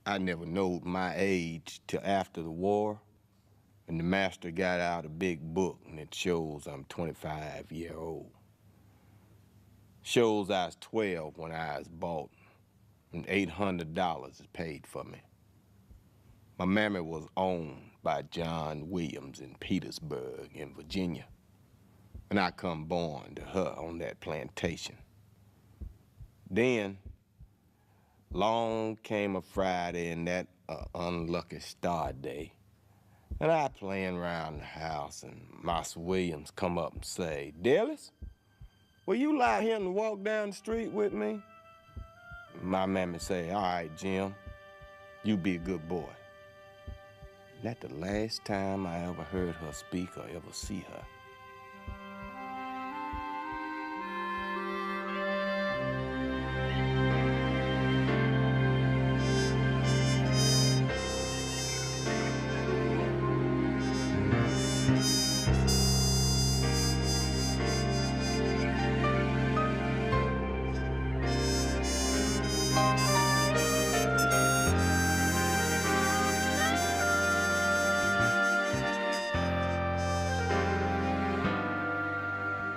I never knowed my age till after the war, and the master got out a big book, and it shows I'm 25-year-old. Shows I was 12 when I was bought, and $800 is paid for me. My mammy was owned by John Williams in Petersburg in Virginia, and I come born to her on that plantation. Then, long came a Friday and that unlucky star day, and I playing around the house, and Master Williams come up and say, "Dallas, will you allow him to walk down the street with me?" My mammy say, "All right, Jim, you be a good boy." That's the last time I ever heard her speak or ever see her.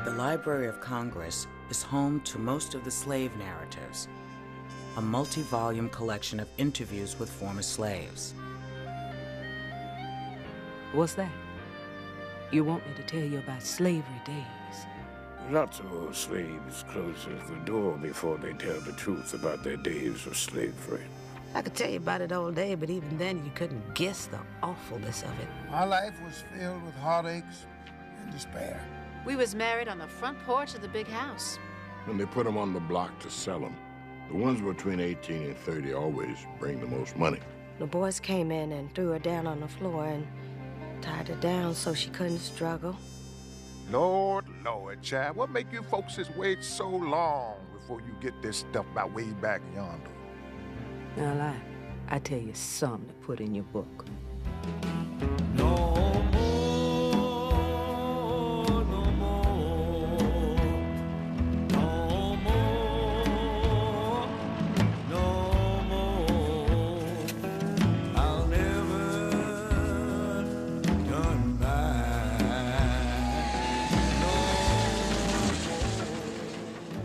The Library of Congress is home to most of the slave narratives, a multi-volume collection of interviews with former slaves. What's that? You want me to tell you about slavery days? Lots of old slaves close the door before they tell the truth about their days of slavery. I could tell you about it all day, but even then you couldn't guess the awfulness of it. My life was filled with heartaches and despair. We was married on the front porch of the big house. When they put them on the block to sell them, the ones between 18 and 30 always bring the most money. The boys came in and threw her down on the floor and tied her down so she couldn't struggle. Lord, child, what make you folks wait so long before you get this stuff by way back yonder? Now, I tell you something to put in your book.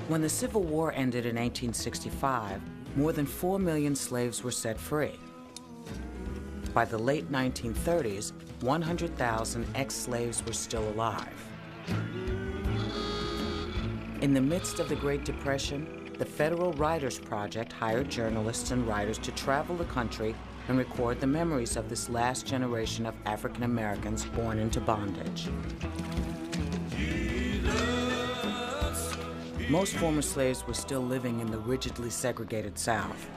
When the Civil War ended in 1865, more than 4 million slaves were set free. By the late 1930s, 100,000 ex-slaves were still alive. In the midst of the Great Depression, the Federal Writers Project hired journalists and writers to travel the country and record the memories of this last generation of African Americans born into bondage. Most former slaves were still living in the rigidly segregated South,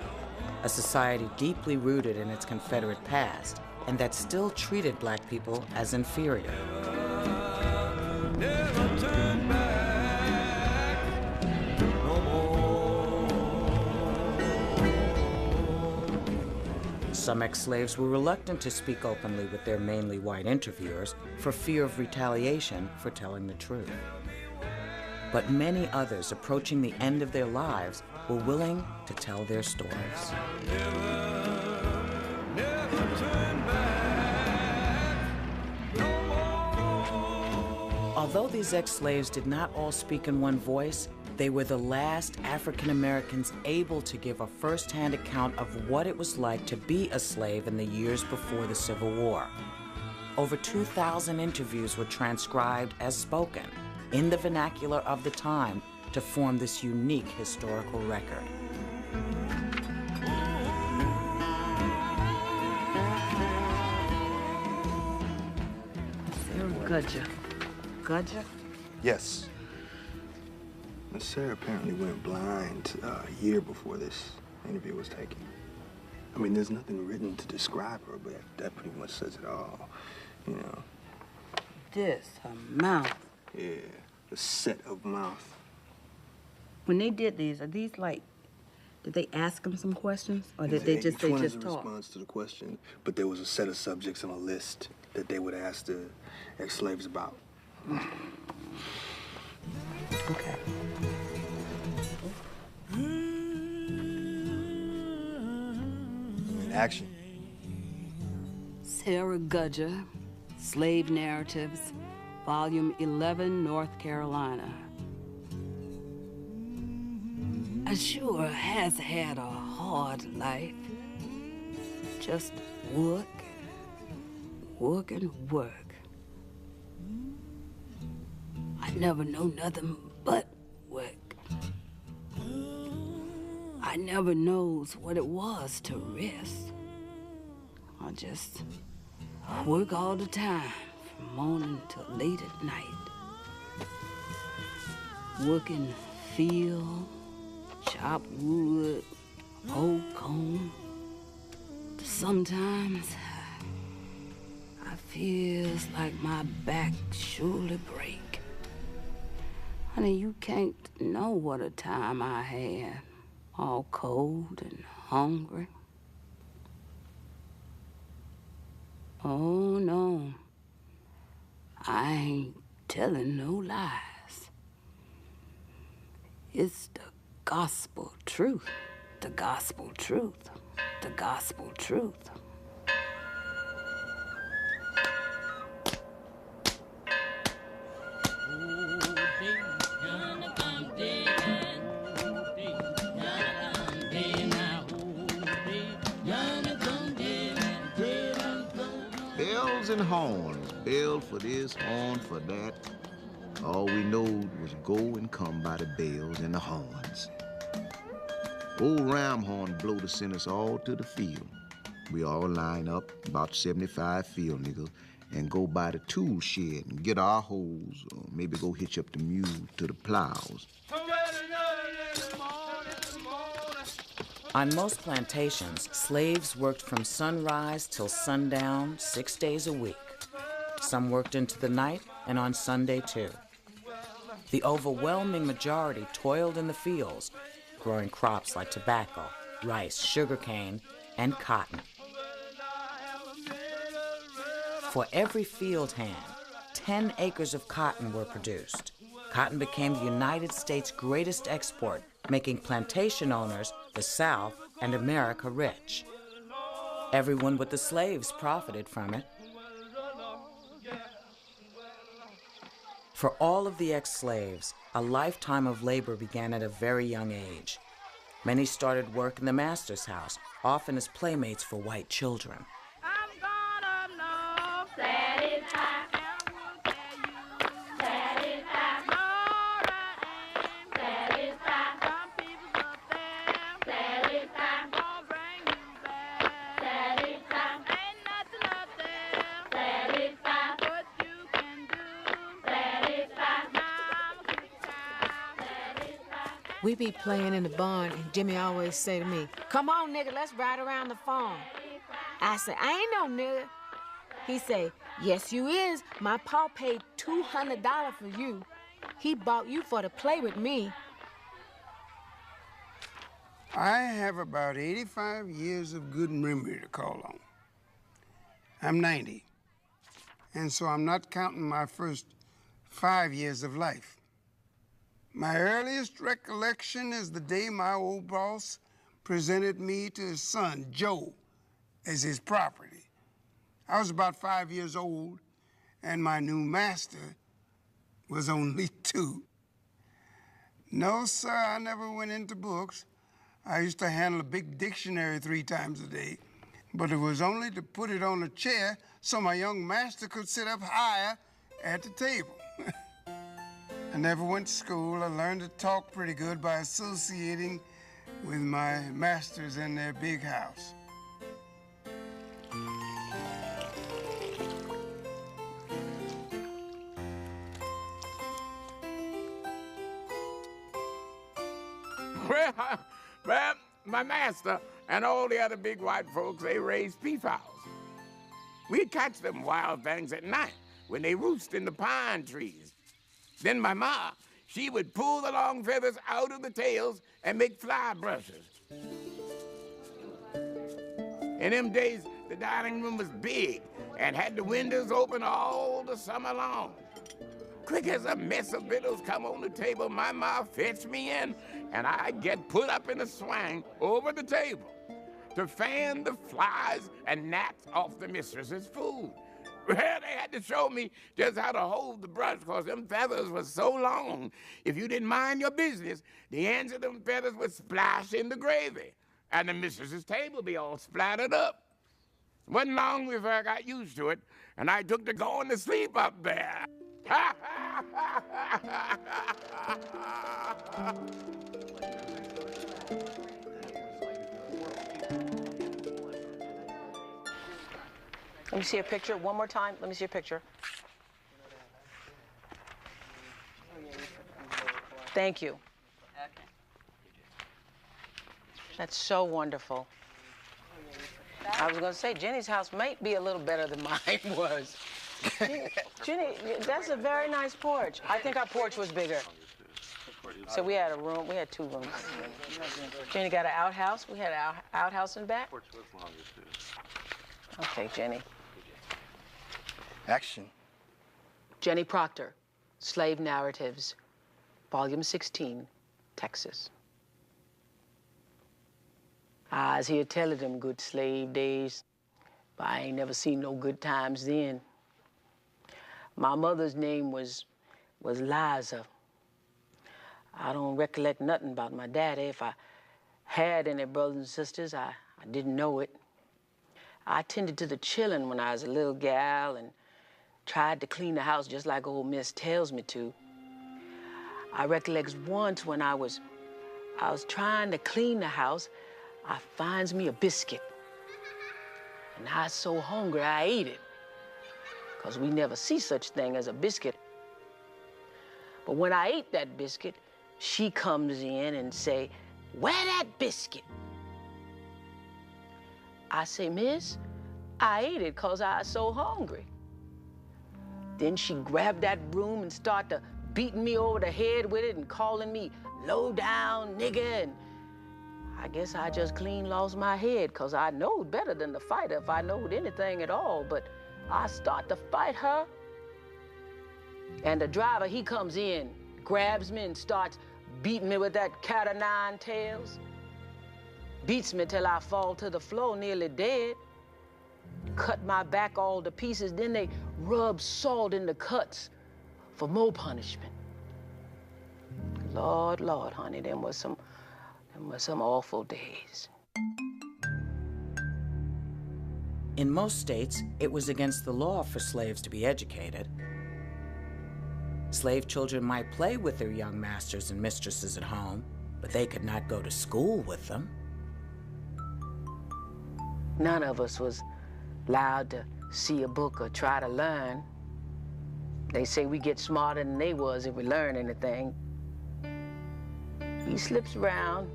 a society deeply rooted in its Confederate past and that still treated black people as inferior. Some ex-slaves were reluctant to speak openly with their mainly white interviewers for fear of retaliation for telling the truth. But many others approaching the end of their lives were willing to tell their stories. Although these ex-slaves did not all speak in one voice, they were the last African Americans able to give a first-hand account of what it was like to be a slave in the years before the Civil War. Over 2,000 interviews were transcribed as spoken in the vernacular of the time to form this unique historical record. Sarah Gudger. Gudger? Yes. Miss Sarah apparently went blind a year before this interview was taken. I mean, there's nothing written to describe her, but that pretty much says it all, you know. This, her mouth. Yeah, the set of mouth. When they did these, are these like, did they ask them some questions? Or did they just talk? Each one is a response to the question, but there was a set of subjects on a list that they would ask the ex-slaves about. Okay. Action. Sarah Gudger, Slave Narratives, Volume 11, North Carolina. I sure has had a hard life. Just work, work and work. I never know nothing but work. I never knows what it was to rest. I just work all the time, from morning till late at night. Working field, chop wood, hoe comb. Sometimes I feels like my back surely break. Honey, you can't know what a time I had, all cold and hungry. Oh, no, I ain't telling no lies. It's the gospel truth, the gospel truth, the gospel truth. Bells and horns, bell for this, horn for that. All we knowed was go and come by the bells and the horns. Old Ramhorn blow to send us all to the field. We all line up, about 75 field niggas, and go by the tool shed and get our hoes, or maybe go hitch up the mules to the plows. On most plantations, slaves worked from sunrise till sundown 6 days a week. Some worked into the night and on Sunday too. The overwhelming majority toiled in the fields, growing crops like tobacco, rice, sugarcane, and cotton. For every field hand, 10 acres of cotton were produced. Cotton became the United States' greatest export, making plantation owners, the South, and America rich. Everyone but the slaves profited from it. For all of the ex-slaves, a lifetime of labor began at a very young age. Many started work in the master's house, often as playmates for white children. We be playing in the barn, and Jimmy always say to me, "Come on, nigga, let's ride around the farm." I say, "I ain't no nigga." He say, "Yes, you is. My pa paid $200 for you. He bought you for to play with me." I have about 85 years of good memory to call on. I'm 90, and so I'm not counting my first 5 years of life. My earliest recollection is the day my old boss presented me to his son, Joe, as his property. I was about 5 years old, and my new master was only 2. No, sir, I never went into books. I used to handle a big dictionary 3 times a day, but it was only to put it on a chair so my young master could sit up higher at the table. I never went to school. I learned to talk pretty good by associating with my masters in their big house. Well, my master and all the other big white folks, they raised peafowls. We'd catch them wild things at night when they roost in the pine trees. Then my ma, she would pull the long feathers out of the tails and make fly brushes. In them days, the dining room was big and had the windows open all the summer long. Quick as a mess of victuals come on the table, my mouth fetch me in, and I get put up in a swing over the table to fan the flies and gnats off the mistress's food. Well, they had to show me just how to hold the brush, because them feathers were so long, if you didn't mind your business, the ends of them feathers would splash in the gravy, and the mistress's table be all splattered up. Wasn't long before I got used to it, and I took to going to sleep up there. Let me see a picture one more time. Let me see a picture. Thank you. That's so wonderful. I was going to say, Jenny's house might be a little better than mine was. Jenny, that's a very nice porch. I think our porch was bigger. So we had a room, we had 2 rooms. Jenny got an outhouse. We had an outhouse in the back. Porch was longer, too. Okay, Jenny. Action. Jenny Proctor, Slave Narratives, Volume 16, Texas. I was here telling them good slave days, but I ain't never seen no good times then. My mother's name was Liza. I don't recollect nothing about my daddy. If I had any brothers and sisters, I didn't know it. I tended to the children when I was a little gal and tried to clean the house just like old Miss tells me to. I recollect once when I was trying to clean the house, I finds me a biscuit. And I was so hungry, I ate it. 'Cause we never see such thing as a biscuit. But when I ate that biscuit, she comes in and say, "Where that biscuit?" I say, "Miss, I ate it 'cause I was so hungry." Then she grabbed that broom and started beating me over the head with it and calling me low down nigger. And I guess I just clean lost my head, 'cause I knowed better than to fight her if I knowed anything at all. But I start to fight her. And the driver, he comes in, grabs me and starts beating me with that cat o' nine tails. Beats me till I fall to the floor nearly dead. Cut my back all to pieces. Then they rub salt in the cuts for more punishment. Lord, Lord, honey, them was some awful days. In most states, it was against the law for slaves to be educated. Slave children might play with their young masters and mistresses at home, but they could not go to school with them. None of us was allowed to see a book or try to learn. They say we get smarter than they was if we learn anything. He slips around,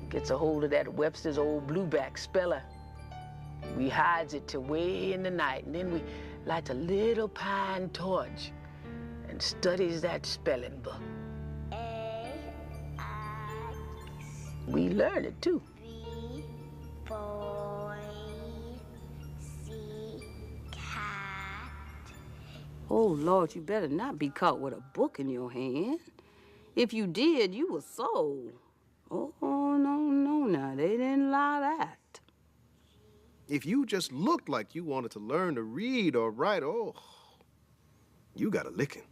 gets a hold of that Webster's old blueback speller. We hides it till way in the night, and then we light a little pine torch and studies that spelling book. We learn it too. Oh, Lord, you better not be caught with a book in your hand. If you did, you were sold. Oh, no, now, they didn't allow that. If you just looked like you wanted to learn to read or write, oh, you got a licking.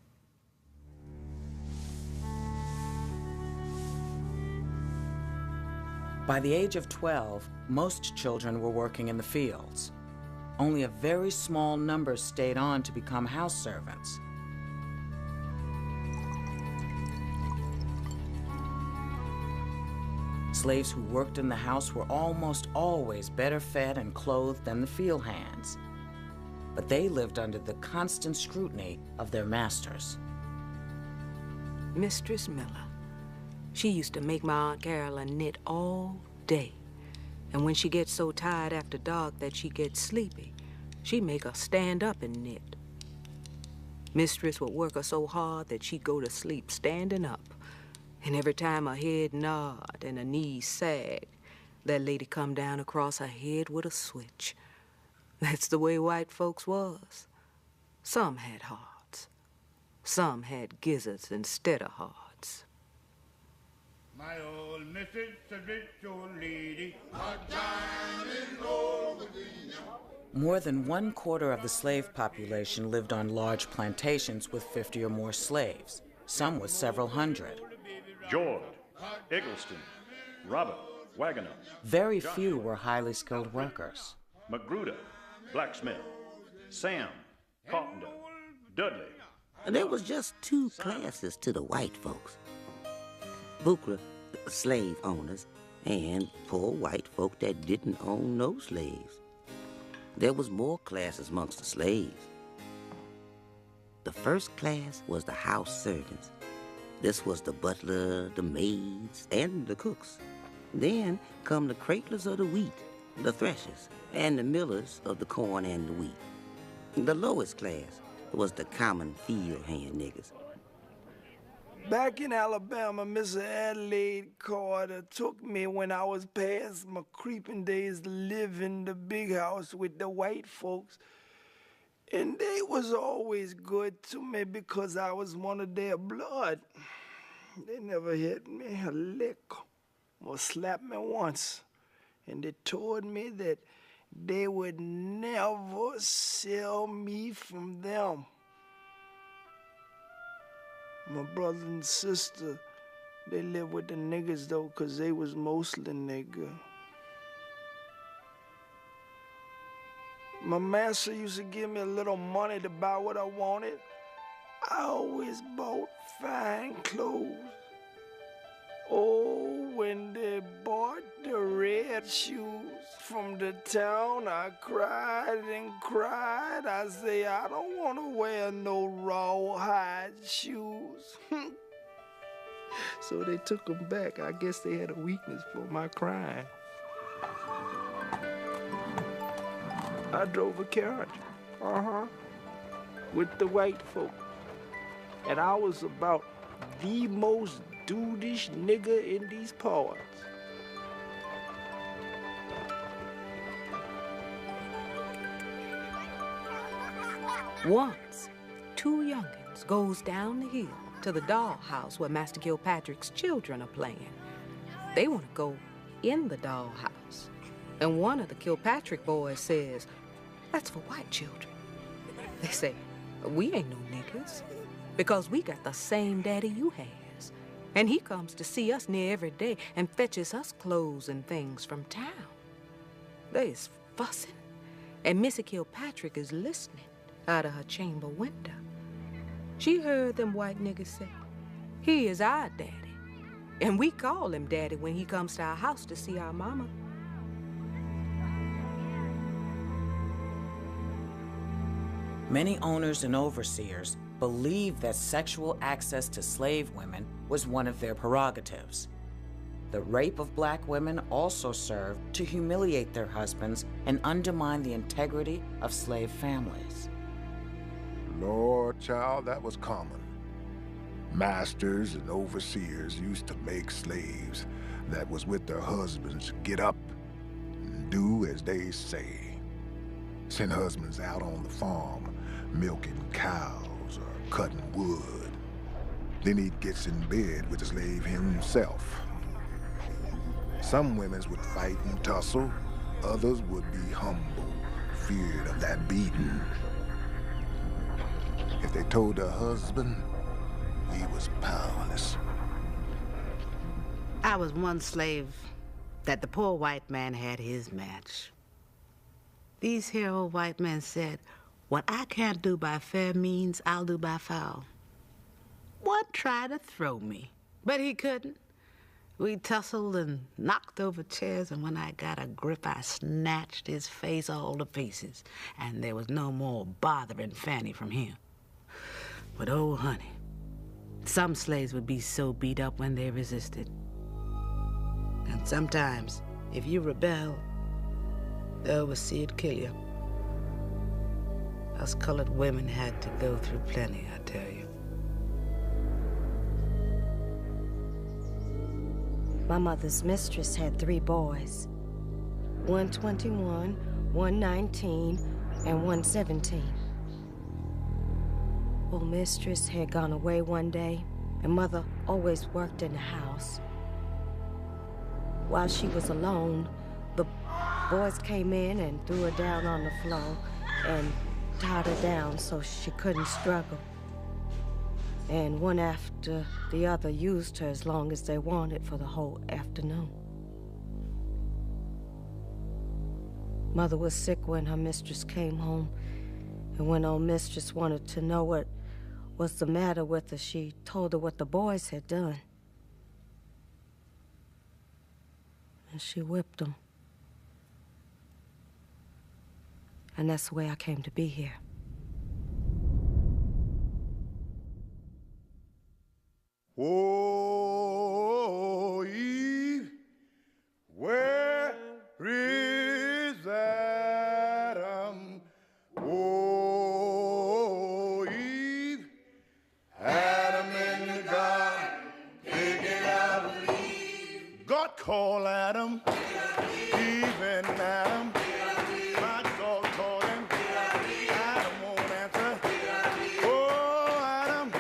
By the age of 12, most children were working in the fields. Only a very small number stayed on to become house servants. Slaves who worked in the house were almost always better fed and clothed than the field hands, but they lived under the constant scrutiny of their masters. Mistress Miller, she used to make my Aunt Caroline knit all day. And when she gets so tired after dark that she gets sleepy, she'd make her stand up and knit. Mistress would work her so hard that she'd go to sleep standing up. And every time her head nod and her knees sag, that lady come down across her head with a switch. That's the way white folks was. Some had hearts. Some had gizzards instead of hearts. My old missus, a rich old lady, More than 1/4 of the slave population lived on large plantations with 50 or more slaves, some with several hundred. George, Eggleston, Robert, Wagoner. Very few were highly skilled workers. Magruder, blacksmith. Sam, carpenter. Dudley. There was just 2 classes to the white folks. Bucra, slave owners, and poor white folk that didn't own no slaves. There was more classes amongst the slaves. The first class was the house servants. This was the butler, the maids, and the cooks. Then come the cradlers of the wheat, the threshers, and the millers of the corn and the wheat. The lowest class was the common field hand niggas. Back in Alabama, Mr. Adelaide Carter took me when I was past my creeping days to live in the big house with the white folks. And they was always good to me because I was one of their blood. They never hit me a lick or slapped me once. And they told me that they would never sell me from them. My brother and sister, they lived with the niggas though, 'cause they was mostly nigger. My master used to give me a little money to buy what I wanted. I always bought fine clothes. Oh, when they bought the red shoes from the town, I cried and cried. I say, I don't want to wear no rawhide shoes. So they took them back. I guess they had a weakness for my crying. I drove a carriage, with the white folk. And I was about the most dudish nigger in these parts. Once, 2 youngins goes down the hill to the dollhouse where Master Kilpatrick's children are playing. They want to go in the dollhouse. And one of the Kilpatrick boys says, "That's for white children." They say, "We ain't no niggas, because we got the same daddy you has. And he comes to see us near every day and fetches us clothes and things from town." They is fussing, and Missy Kilpatrick is listening out of her chamber window. She heard them white niggas say, "He is our daddy, and we call him daddy when he comes to our house to see our mama." Many owners and overseers believed that sexual access to slave women was one of their prerogatives. The rape of black women also served to humiliate their husbands and undermine the integrity of slave families. Lord, child, that was common. Masters and overseers used to make slaves that was with their husbands get up and do as they say. Send husbands out on the farm, milking cows or cutting wood. Then he gets in bed with the slave himself. Some women would fight and tussle, others would be humble, feared of that beating. If they told their husband, he was powerless. I was one slave that the poor white man had his match. These here old white men said, "What I can't do by fair means, I'll do by foul." One tried to throw me, but he couldn't. We tussled and knocked over chairs, and when I got a grip, I snatched his face all to pieces, and there was no more bothering Fanny from him. But oh, honey, some slaves would be so beat up when they resisted. And sometimes, if you rebel, the overseer'd kill you. Us colored women had to go through plenty, I tell you. My mother's mistress had 3 boys. 121, 119, and 117. Old mistress had gone away one day, and Mother always worked in the house. While she was alone, the boys came in and threw her down on the floor and tied her down so she couldn't struggle. And one after the other used her as long as they wanted for the whole afternoon. Mother was sick when her mistress came home, and when old mistress wanted to know what was the matter with her, she told her what the boys had done. And she whipped them. And that's the way I came to be here. Oh, Eve, where is Adam? Oh, Eve, Adam in the garden, picking out a leaf. God called Adam, Eve and Adam. My dog called him, Adam won't answer. Oh, Adam,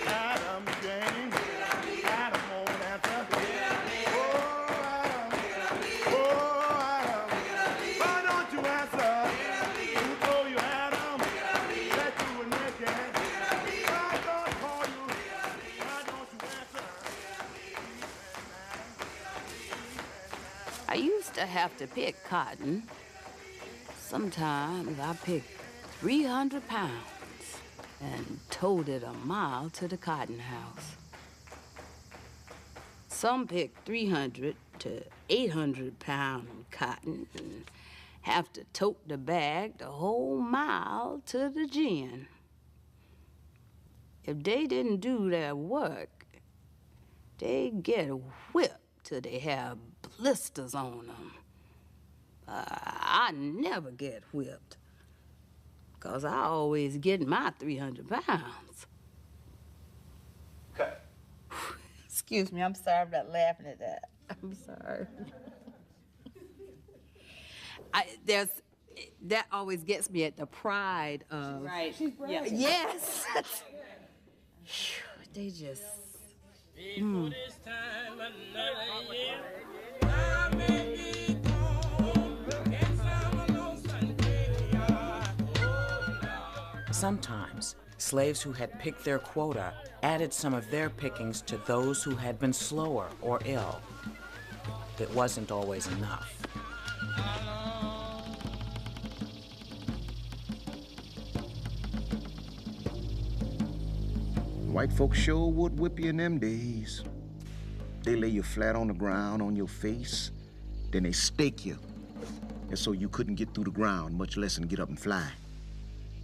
Adam James, Adam won't answer. Why don't you answer? Who told you, Adam, that you were naked? Why God call you? Why don't you answer? I used to have to pick cotton. Sometimes I picked 300 pounds and towed it a mile to the cotton house. Some picked 300 to 800 pound cotton and have to tote the bag the whole mile to the gin. If they didn't do their work, they get whipped till they have blisters on them. I never get whipped, 'cause I always get my 300 pounds. Cut. Excuse me, I'm sorry, I'm not laughing at that. I'm sorry. That always gets me at the pride of... Right. She's right. Yes. They just... Sometimes, slaves who had picked their quota added some of their pickings to those who had been slower or ill. It wasn't always enough. White folks sure would whip you in them days. They lay you flat on the ground on your face, then they stake you, and so you couldn't get through the ground, much less than get up and fly.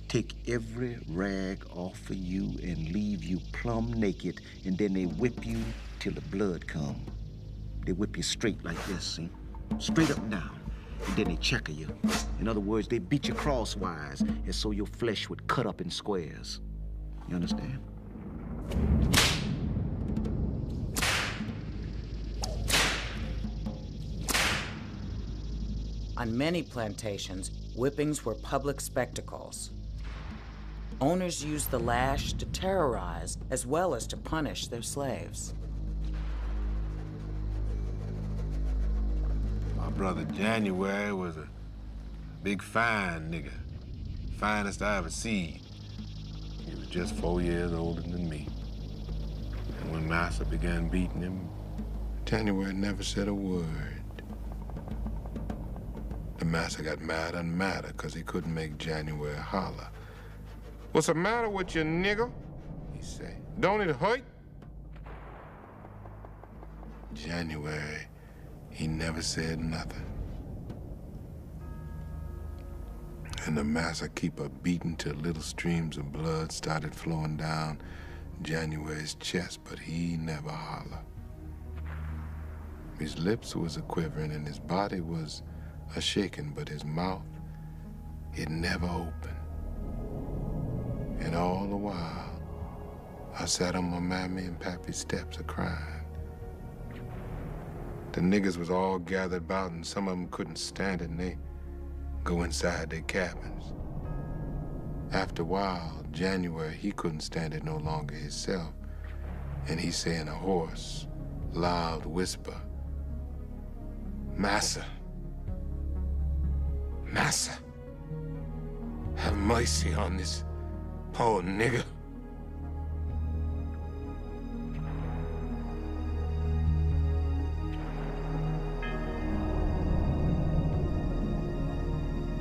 Take every rag off of you and leave you plumb naked, and then they whip you till the blood come. They whip you straight like this, see? Straight up and down, and then they checker you. In other words, they beat you crosswise, and so your flesh would cut up in squares. You understand? On many plantations, whippings were public spectacles. Owners used the lash to terrorize as well as to punish their slaves. My brother January was a big fine nigga. Finest I ever seen. He was just 4 years older than me. And when Master began beating him, January never said a word. The master got madder and madder because he couldn't make January holler. "What's the matter with you, nigga?" he said. "Don't it hurt?" January, he never said nothing. And the master keep a beating till little streams of blood started flowing down January's chest, but he never holler. His lips was a-quivering and his body was a-shaking, but his mouth, it never opened. And all the while, I sat on my mammy and pappy's steps a-crying. The niggas was all gathered about and some of them couldn't stand it and they go inside their cabins. After a while, January, he couldn't stand it no longer himself, and he said in a hoarse, loud whisper, "Massa, Massa, have mercy on this poor nigger."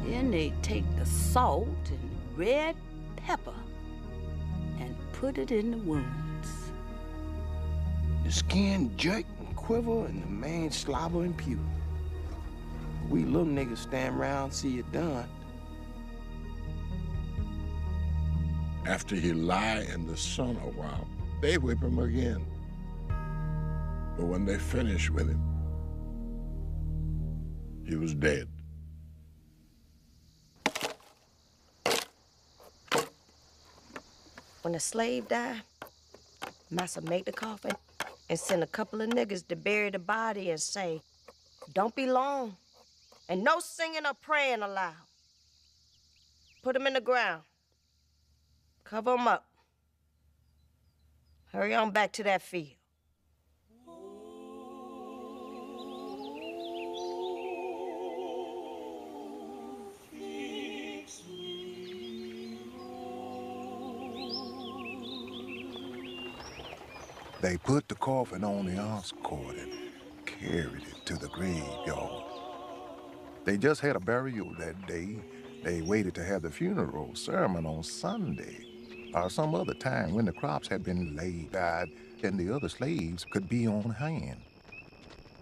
Then they take the salt and red pepper and put it in the wounds. The skin jerk and quiver and the man slobber and puke. We little niggas stand around see it done. After he lie in the sun a while, they whip him again. But when they finish with him, he was dead. When a slave died, Massa make the coffin and send a couple of niggas to bury the body and say, "Don't be long, and no singing or praying allowed. Put him in the ground. Cover him up. Hurry on back to that field." They put the coffin on the ox cart and carried it to the graveyard. They just had a burial that day. They waited to have the funeral sermon on Sunday or some other time when the crops had been laid out and the other slaves could be on hand.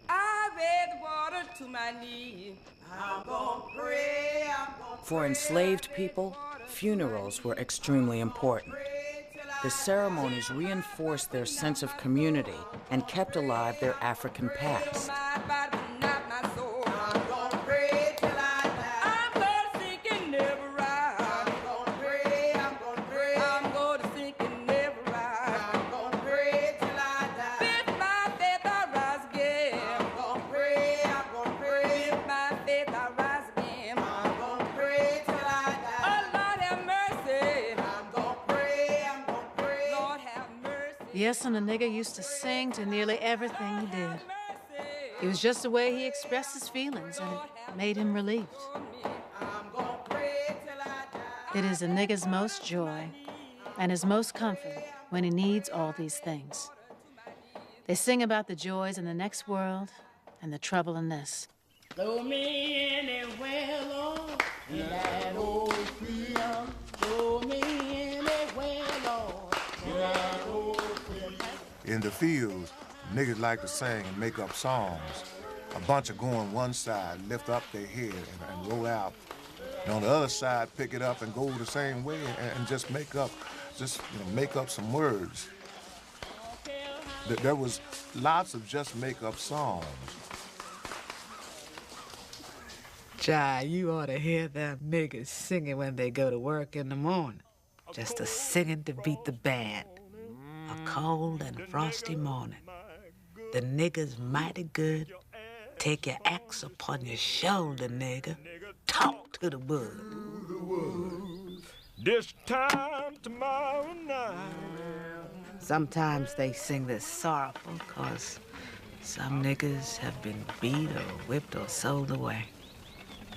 I read the water to my knees. I'm gonna pray, I'm gonna For enslaved people, funerals were extremely important. The ceremonies reinforced their sense of community and kept alive their African past. Yes, and a nigger used to sing to nearly everything he did. It was just the way he expressed his feelings, and it made him relieved. It is a nigger's most joy and his most comfort when he needs all these things. They sing about the joys in the next world and the trouble in this. Throw me anywhere, Lord, in that old field. Throw me anywhere, Lord, in that old field. In the fields, niggas like to sing and make up songs. A bunch of go on one side, lift up their head and roll out. And on the other side, pick it up and go the same way and just make up some words. There was lots of just make up songs. Jai, you ought to hear them niggas singing when they go to work in the morning. Just a singing to beat the band. A cold and frosty morning. The niggas mighty good. Take your axe upon your shoulder, nigga. Talk to the bud. This time tomorrow night. Sometimes they sing this sorrowful cause some niggas have been beat or whipped or sold away.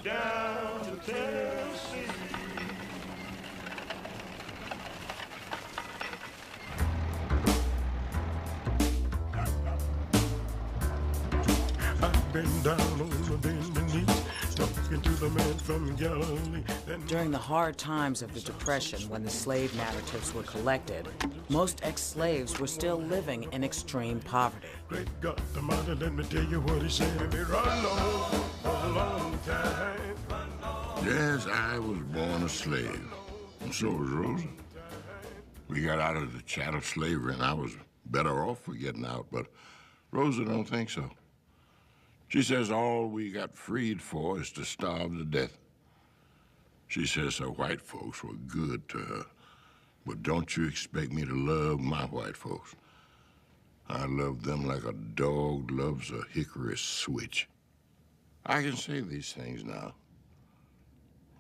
Down to Tennessee. I've been down on the bending knee, talking to the man from Galilee. During the hard times of the Depression, when the slave narratives were collected, most ex-slaves were still living in extreme poverty. Great God Almighty, let me tell you what he said. They run on for a long time. Yes, I was born a slave, and so was Rosa. We got out of the chattel slavery, and I was better off for getting out, but Rosa don't think so. She says all we got freed for is to starve to death. She says her white folks were good to her, but don't you expect me to love my white folks. I love them like a dog loves a hickory switch. I can say these things now.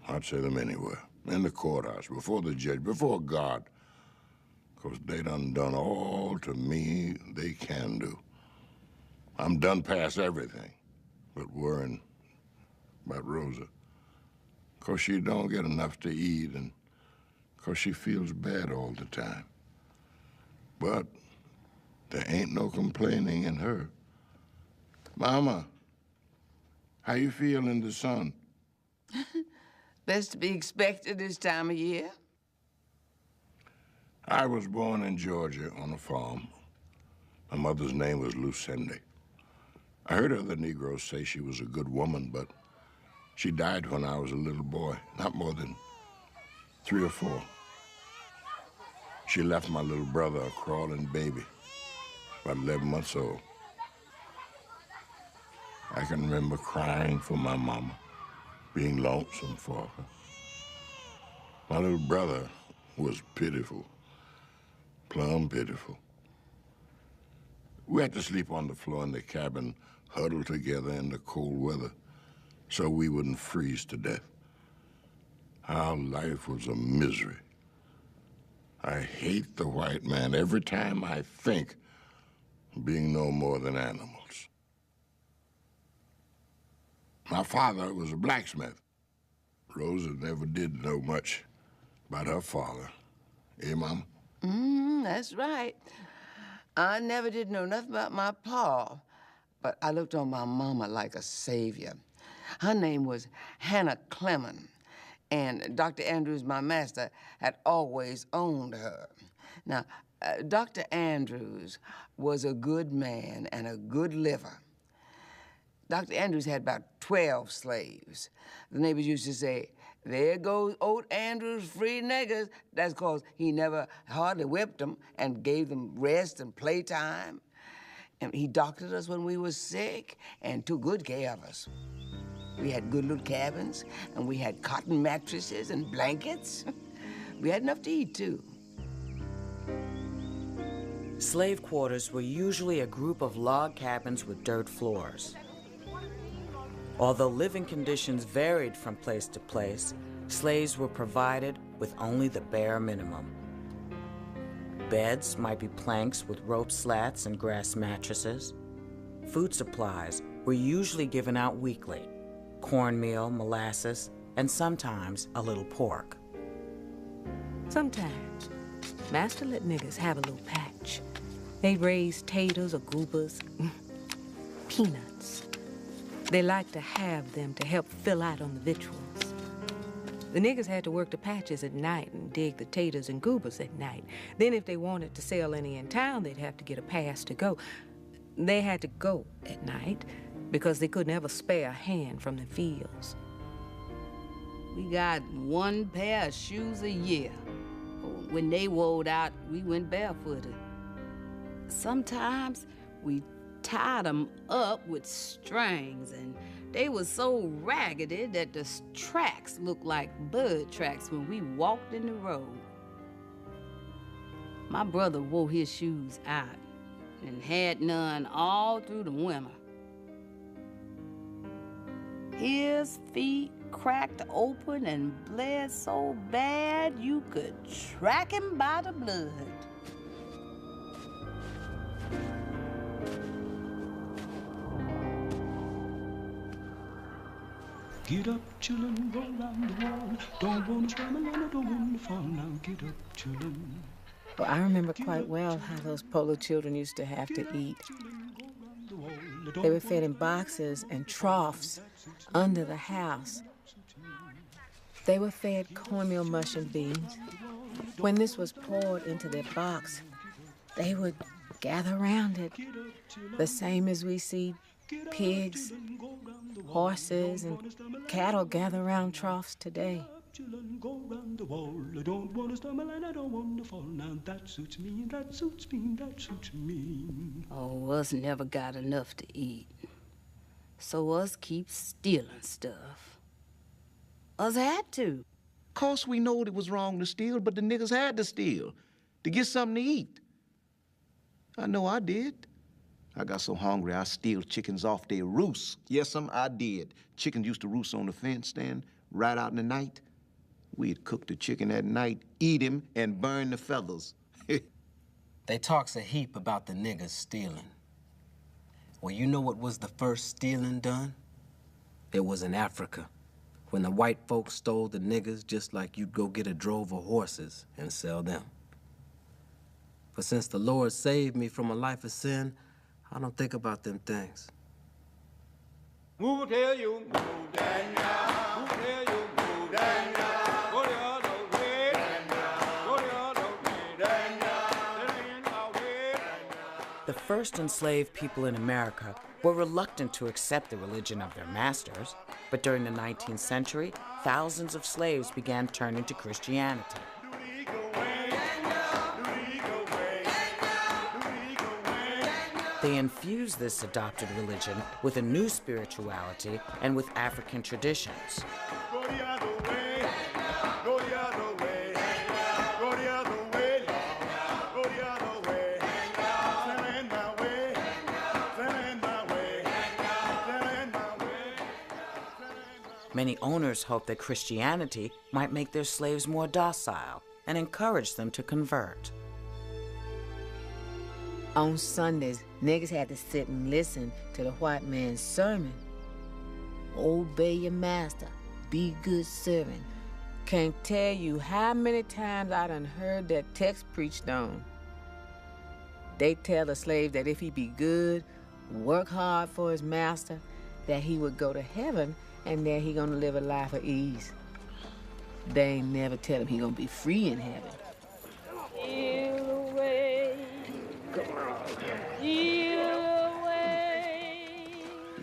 I'd say them anywhere. In the courthouse, before the judge, before God. Because they done all to me they can do. I'm done past everything but worrying about Rosa. Because she don't get enough to eat and because she feels bad all the time. But there ain't no complaining in her. Mama, how you feel in the sun? Best to be expected this time of year. I was born in Georgia on a farm. My mother's name was Lucinda. I heard other Negroes say she was a good woman, but she died when I was a little boy, not more than 3 or 4. She left my little brother a crawling baby, about 11 months old. I can remember crying for my mama, being lonesome for her. My little brother was pitiful, plumb pitiful. We had to sleep on the floor in the cabin, huddled together in the cold weather, so we wouldn't freeze to death. Our life was a misery. I hate the white man every time I think of being no more than animals. My father was a blacksmith. Rosa never did know much about her father. Eh, Mama? That's right. I never did know nothing about my pa, but I looked on my mama like a savior. Her name was Hannah Clemon, and Dr. Andrews, my master, had always owned her. Now, Dr. Andrews was a good man and a good liver. Dr. Andrews had about 12 slaves. The neighbors used to say, "There goes old Andrews, free niggers." That's because he never hardly whipped them and gave them rest and playtime. And he doctored us when we were sick and took good care of us. We had good little cabins, and we had cotton mattresses and blankets. We had enough to eat, too. Slave quarters were usually a group of log cabins with dirt floors. Although living conditions varied from place to place, slaves were provided with only the bare minimum. Beds might be planks with rope slats and grass mattresses. Food supplies were usually given out weekly: cornmeal, molasses, and sometimes a little pork. Sometimes, Master let niggas have a little patch. They raised taters or goobers, peanuts. They liked to have them to help fill out on the victuals. The niggas had to work the patches at night and dig the taters and goobers at night. Then if they wanted to sell any in town, they'd have to get a pass to go. They had to go at night because they could never spare a hand from the fields. We got 1 pair of shoes a year. When they wore out, we went barefooted. Sometimes we tied them up with strings, and they were so raggedy that the tracks looked like bird tracks when we walked in the road. My brother wore his shoes out and had none all through the winter. His feet cracked open and bled so bad you could track him by the blood. Get up, children, go round the wall. Don't want to scramble and I don't want to fall now. Get up, children. Well, I remember quite well how those Polo children used to have to eat. They were fed in boxes and troughs under the house. They were fed cornmeal mush and beans. When this was poured into their box, they would gather around it, the same as we see pigs, horses, and cattle gather around troughs today. Go round the wall. I don't want to stumble and I don't want to fall. Now that suits me, that suits me, that suits me. Oh, us never got enough to eat. So us keep stealing stuff. Us had to. Course we knowed it was wrong to steal, but the niggas had to steal to get something to eat. I know I did. I got so hungry I steal chickens off their roosts. Yes, I did. Chickens used to roost on the fence stand right out in the night. We'd cook the chicken at night, eat him, and burn the feathers. They talks a heap about the niggas stealing. Well, you know what was the first stealing done? It was in Africa, when the white folks stole the niggas just like you'd go get a drove of horses and sell them. But since the Lord saved me from a life of sin, I don't think about them things. Move tell you, move Daniel. Move tell you, move Daniel. Go the other way, Daniel. Go the other way, Daniel. There ain't no way, Daniel. The first enslaved people in America were reluctant to accept the religion of their masters, but during the 19th century, thousands of slaves began turning to Christianity. They infused this adopted religion with a new spirituality and with African traditions. Go the other way, go the other way, go the other way, go the other way. Sailing my way, sailing my way, sailing my way. Many owners hoped that Christianity might make their slaves more docile and encourage them to convert. On Sundays, niggas had to sit and listen to the white man's sermon. Obey your master, be good servant. Can't tell you how many times I done heard that text preached on. They tell the slave that if he be good, work hard for his master, that he would go to heaven and there he gonna live a life of ease. They ain't never tell him he gonna be free in heaven.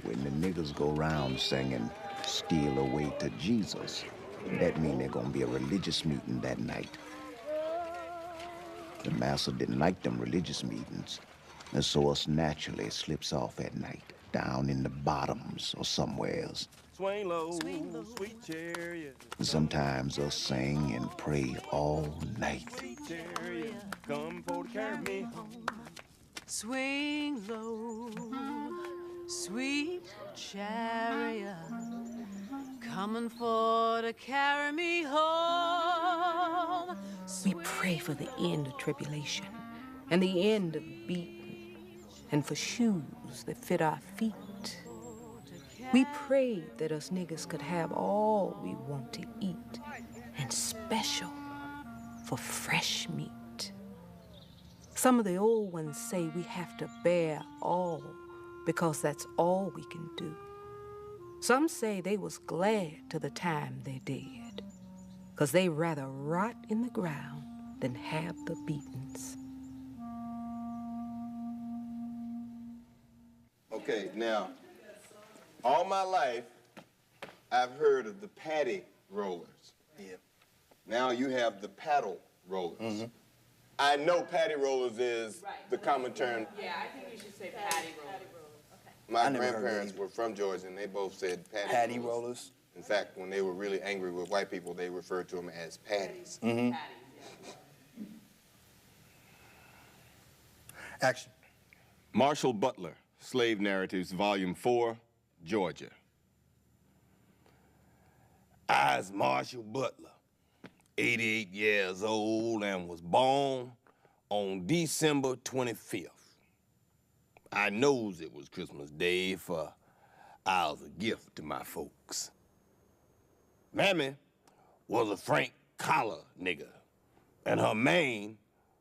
When the niggas go around singing, steal away to Jesus, that mean there's gonna be a religious meeting that night. The master didn't like them religious meetings, and so us naturally slips off at night, down in the bottoms or somewhere else. Swing low, sweet chariot. Sometimes us sing and pray all night. Sweet chariot, come for to carry me home. Swing low, sweet chariot, coming for to carry me home. We pray for the end of tribulation and the end of beating, and for shoes that fit our feet. We prayed that us niggas could have all we want to eat, and special for fresh meat. Some of the old ones say we have to bear all because that's all we can do. Some say they was glad to the time they did, because they rather rot in the ground than have the beatings. Okay, now, all my life, I've heard of the patty rollers. Yeah. Now you have the paddle rollers. I know patty rollers is the common term. Yeah, I think you should say patty rollers. My grandparents were from Georgia, and they both said patty rollers. In fact, when they were really angry with white people, they referred to them as patties. Action. Marshall Butler, Slave Narratives, Volume 4, Georgia. I's Marshall Butler, 88 years old, and was born on December 25th. I knows it was Christmas Day, for I was a gift to my folks. Mammy was a Frank collar nigger, and her main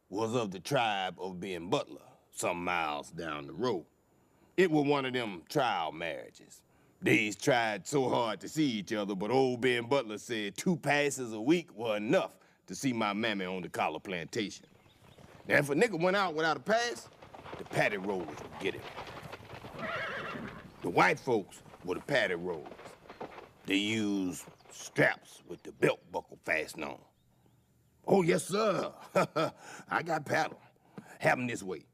was of the tribe of Ben Butler, some miles down the road. It was one of them trial marriages. These tried so hard to see each other, but old Ben Butler said 2 passes a week were enough to see my mammy on the collar plantation. Now, if a nigga went out without a pass, the patty rollers would get him. The white folks were the patty rollers. They used straps with the belt buckle fastened on. Oh, yes, sir. I got paddle. Happened this way.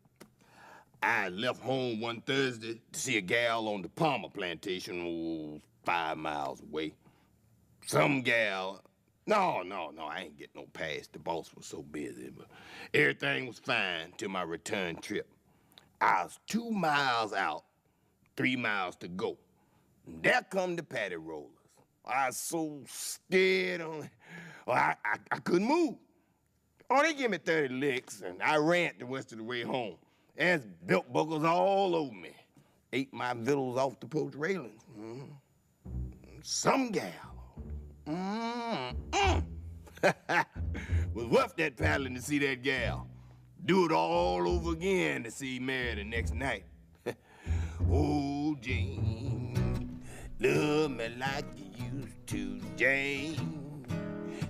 I left home one Thursday to see a gal on the Palmer plantation, 5 miles away. Some gal, no, I ain't get no pass. The boss was so busy, but everything was fine till my return trip. I was 2 miles out, 3 miles to go. And there come the patty rollers. I was so scared Well, I couldn't move. Oh, they give me 30 licks, and I ran the rest of the way home. There's belt buckles all over me. Ate my victuals off the porch railings. Some gal. Was rough that paddling to see that gal. Do it all over again to see Mary the next night. Oh, Jane, love me like you used to, Jane.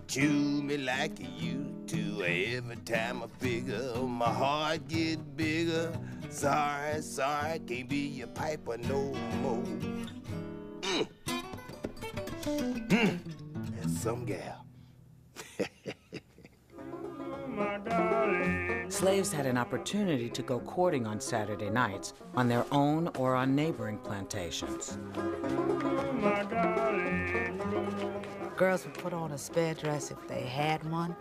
Chew me like you used to. Every time I figure, my heart gets bigger. Sorry, can't be your piper no more. That's some gal. Slaves had an opportunity to go courting on Saturday nights on their own or on neighboring plantations. Girls would put on a spare dress if they had one,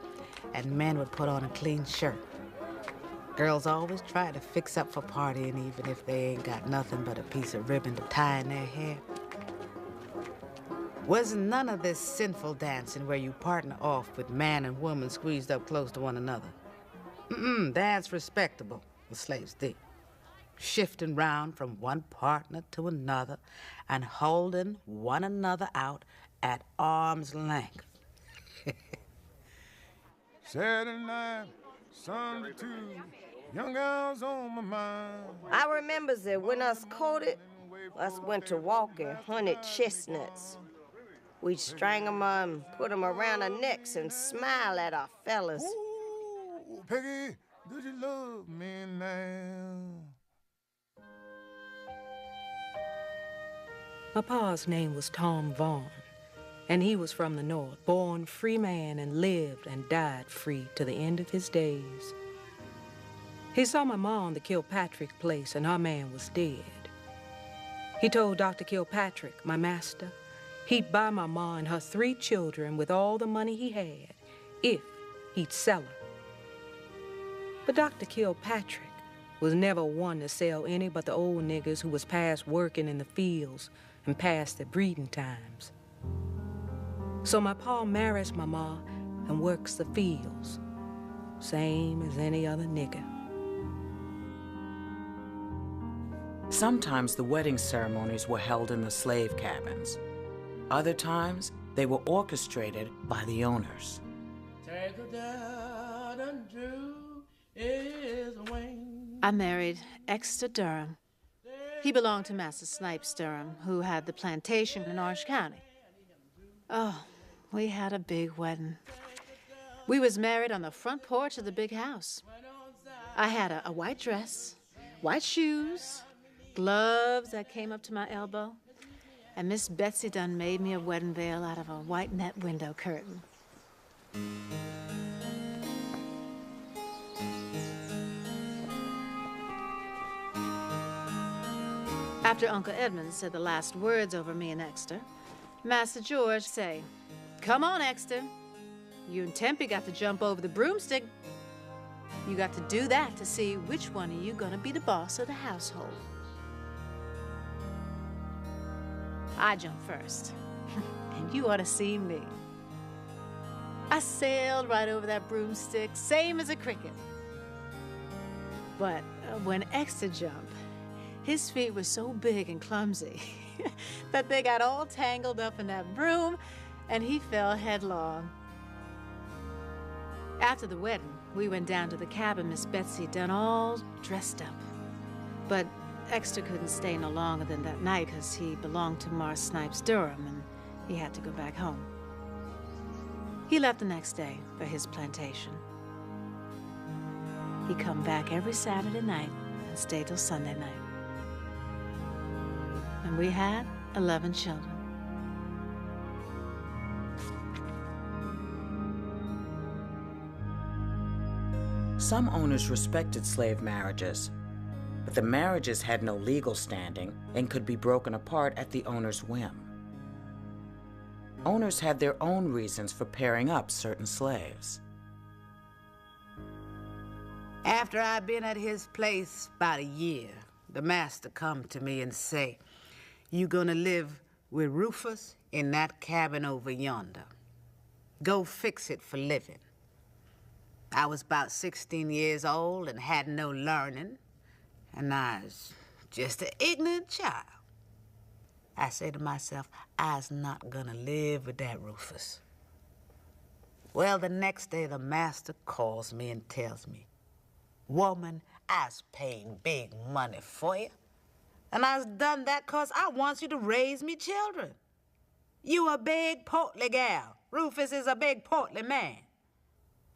and men would put on a clean shirt. Girls always try to fix up for partying even if they ain't got nothing but a piece of ribbon to tie in their hair. Wasn't none of this sinful dancing where you partner off with man and woman squeezed up close to one another. That's respectable, the slaves did. Shifting round from one partner to another and holding one another out at arm's length. Saturday night, Sunday too, young girls on my mind. I remembers that when us courted, us went to walk and hunted chestnuts. We'd string 'em and put 'em around our necks and smile at our fellas. Ooh, Peggy, do you love me now? My pa's name was Tom Vaughn, and he was from the North, born free man and lived and died free to the end of his days. He saw my ma on the Kilpatrick place, and her man was dead. He told Dr. Kilpatrick, my master, he'd buy my ma and her 3 children with all the money he had, if he'd sell her. But Dr. Kilpatrick was never one to sell any but the old niggers who was past working in the fields and past their breeding times. So my pa marries my ma and works the fields, same as any other nigger. Sometimes the wedding ceremonies were held in the slave cabins. Other times, they were orchestrated by the owners. I married Exeter Durham. He belonged to Master Snipes Durham, who had the plantation in Orange County. Oh, we had a big wedding. We was married on the front porch of the big house. I had a white dress, white shoes, gloves that came up to my elbow, and Miss Betsy done made me a wedding veil out of a white net window curtain. After Uncle Edmund said the last words over me and Exeter, Master George say, "Come on, Exeter. You and Tempe got to jump over the broomstick. You got to do that to see which one of you gonna be the boss of the household." I jumped first, and you ought to see me. I sailed right over that broomstick, same as a cricket. But when Exeter jumped, his feet were so big and clumsy that they got all tangled up in that broom, and he fell headlong. After the wedding, we went down to the cabin Miss Betsy done all dressed up. But Exeter couldn't stay no longer than that night because he belonged to Mars Snipes Durham, and he had to go back home. He left the next day for his plantation. He come back every Saturday night and stayed till Sunday night. And we had 11 children. Some owners respected slave marriages, but the marriages had no legal standing and could be broken apart at the owner's whim. Owners had their own reasons for pairing up certain slaves. After I'd been at his place about a year, the master come to me and say, "You gonna live with Rufus in that cabin over yonder." go fix it for living. I was about 16 years old and had no learning, and I was just an ignorant child. I say to myself, I's not gonna live with that Rufus. Well, the next day, the master calls me and tells me, woman, I's paying big money for you. And I's done that 'cause I want you to raise me children. You a big, portly gal. Rufus is a big, portly man.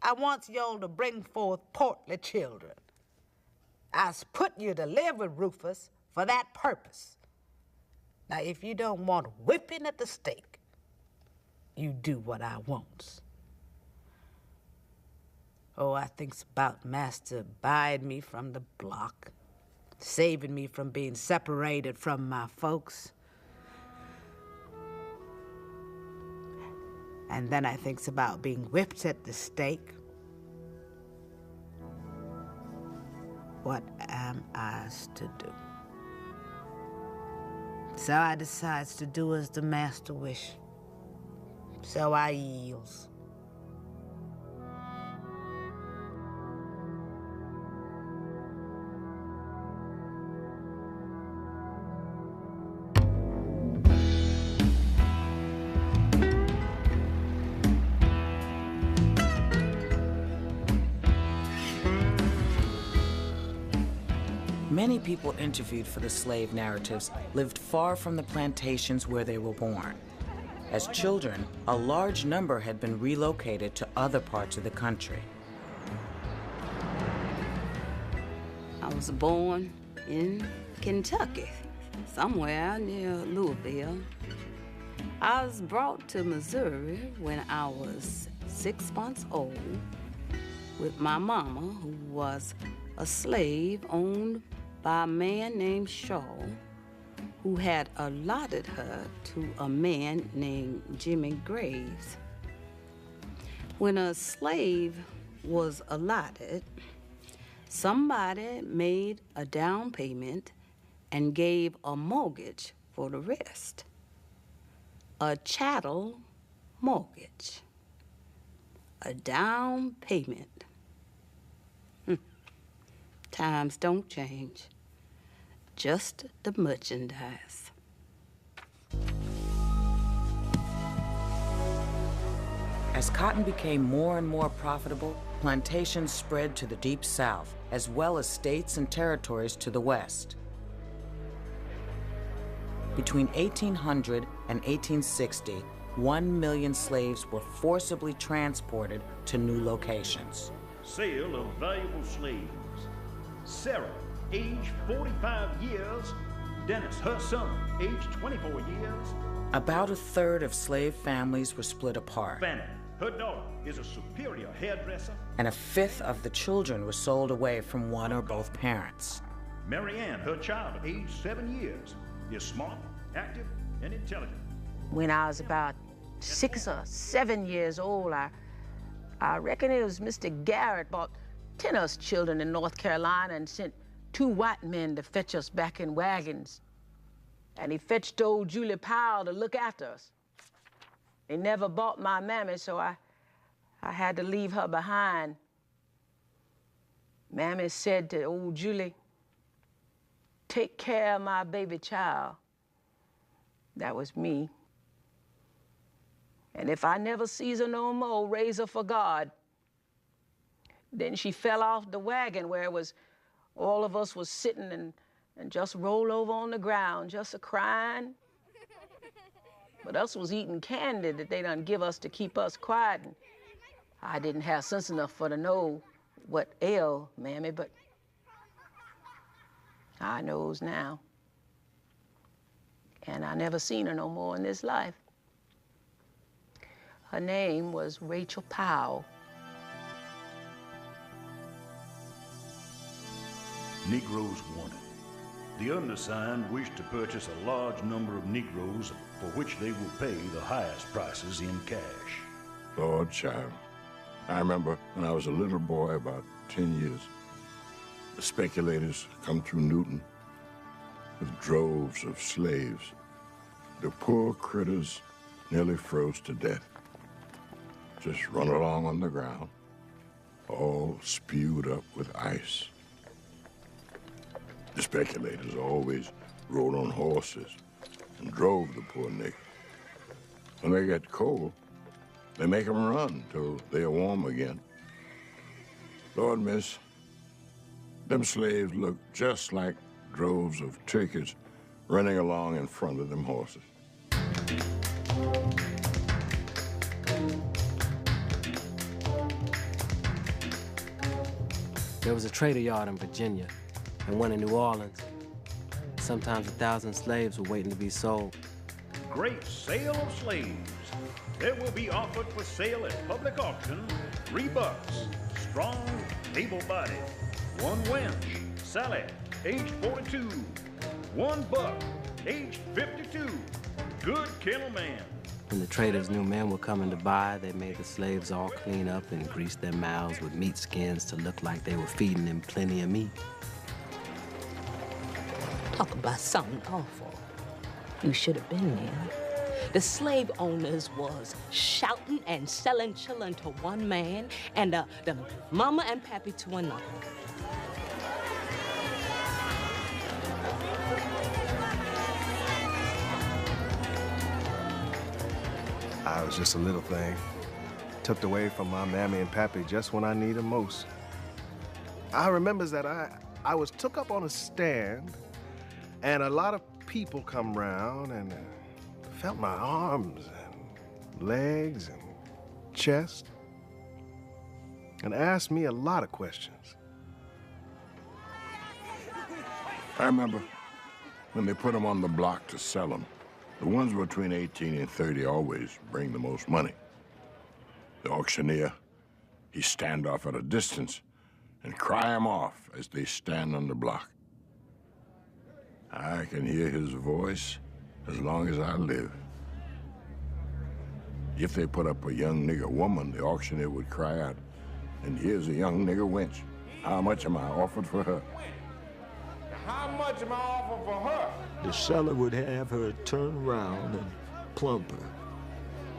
I want y'all to bring forth portly children. I's put you to live with Rufus for that purpose. Now, if you don't want whipping at the stake, you do what I wants. Oh, I thinks about Master buying me from the block, saving me from being separated from my folks. And then I thinks about being whipped at the stake. What am I to do? So I decides to do as the master wish. So I yields. Many people interviewed for the slave narratives lived far from the plantations where they were born. As children, a large number had been relocated to other parts of the country. I was born in Kentucky, somewhere near Louisville. I was brought to Missouri when I was 6 months old with my mama, who was a slave owned by a man named Shaw, who had allotted her to a man named Jimmy Graves. When a slave was allotted, somebody made a down payment and gave a mortgage for the rest. A chattel mortgage. A down payment. Times don't change, just the merchandise. As cotton became more and more profitable, plantations spread to the Deep South, as well as states and territories to the west. Between 1800 and 1860, 1 million slaves were forcibly transported to new locations. Sale of valuable slaves. Sarah, age 45 years. Dennis, her son, age 24 years. About a third of slave families were split apart. Fanny, her daughter, is a superior hairdresser. And a fifth of the children were sold away from one or both parents. Mary Ann, her child, age 7 years, is smart, active, and intelligent. When I was about 6 or 7 years old, I reckon it was Mr. Garrett bought 10 of us children in North Carolina and sent 2 white men to fetch us back in wagons. And he fetched old Julie Powell to look after us. He never bought my mammy, so I had to leave her behind. Mammy said to old Julie, "Take care of my baby child." That was me. And if I never sees her no more, raise her for God. Then she fell off the wagon where it was, all of us was sitting and just rolled over on the ground, just a-crying. But us was eating candy that they done give us to keep us quiet. And I didn't have sense enough for to know what ailed Mammy, but I knows now. And I never seen her no more in this life. Her name was Rachel Powell. Negroes wanted. The undersigned wish to purchase a large number of Negroes for which they will pay the highest prices in cash. Lord child, I remember when I was a little boy, about 10 years, the speculators come through Newton with droves of slaves. The poor critters nearly froze to death. just run along on the ground, all spewed up with ice. The speculators always rode on horses and drove the poor niggas. When they get cold, they make them run till they're warm again. Lord, miss, them slaves look just like droves of turkeys running along in front of them horses. There was a trader yard in Virginia and one in New Orleans. Sometimes 1,000 slaves were waiting to be sold. Great sale of slaves. There will be offered for sale at public auction 3 bucks, strong, able-bodied. 1 wench, Sally, age 42. 1 buck, age 52. Good kennel man. When the traders knew men were coming to buy, they made the slaves all clean up and grease their mouths with meat skins to look like they were feeding them plenty of meat. Talk about something awful. You should have been there. The slave owners was shouting and selling children to one man and the mama and pappy to another. I was just a little thing, tucked away from my mammy and pappy just when I need them most. I remembers that I was took up on a stand, and a lot of people come round and felt my arms and legs and chest, and asked me a lot of questions. I remember when they put them on the block to sell them. The ones between 18 and 30 always bring the most money. The auctioneer, he stand off at a distance and cry them off as they stand on the block. I can hear his voice as long as I live. If they put up a young nigger woman, the auctioneer would cry out, "And here's a young nigger wench. How much am I offered for her?" How much am I offering for her? The seller would have her turn around and plump her.